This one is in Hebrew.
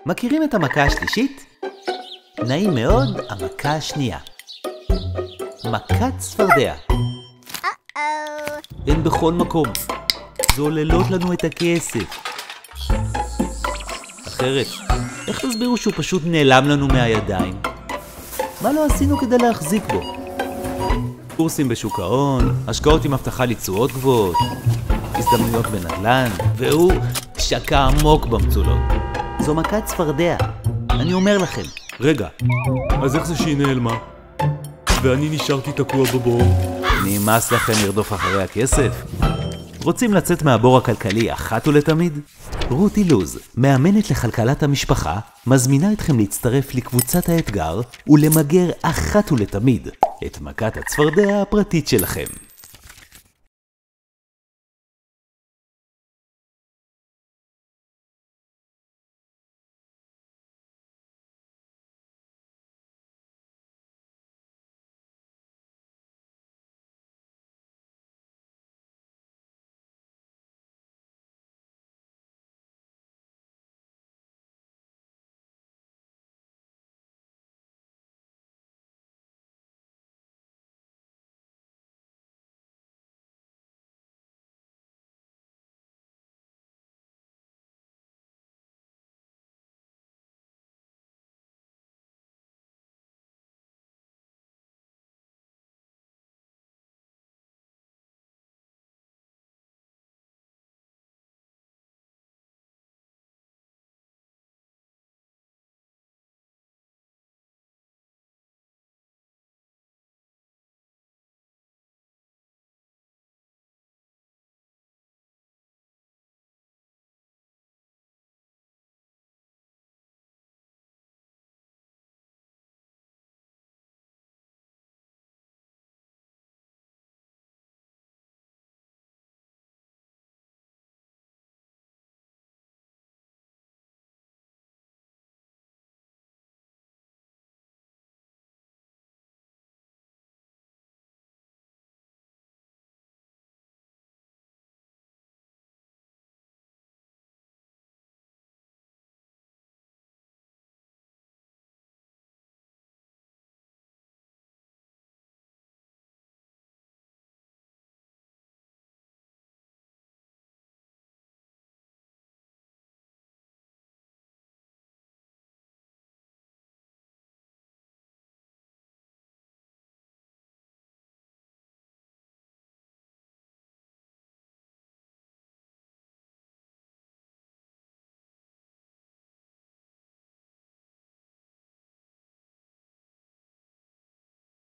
מכירים את המכה השלישית? נעים מאוד, המכה השנייה. מכת צפרדע. הן בכל מקום. זוללות לנו את הכסף. אחרת, איך תסבירו שהוא פשוט נעלם לנו מהידיים? מה לא עשינו כדי להחזיק בו? קורסים בשוק ההון, השקעות עם הבטחה לתשואות גבוהות, הזדמנויות בנדל"ן, והוא שקע עמוק במצולות. זו מכת צפרדע, אני אומר לכם. רגע, אז איך זה שהיא נעלמה? ואני נשארתי תקוע בבור. נמאס לכם לרדוף אחרי הכסף? רוצים לצאת מהבור הכלכלי אחת ולתמיד? רותי לוז, מאמנת לכלכלת המשפחה, מזמינה אתכם להצטרף לקבוצת האתגר ולמגר אחת ולתמיד את מכת הצפרדע הפרטית שלכם.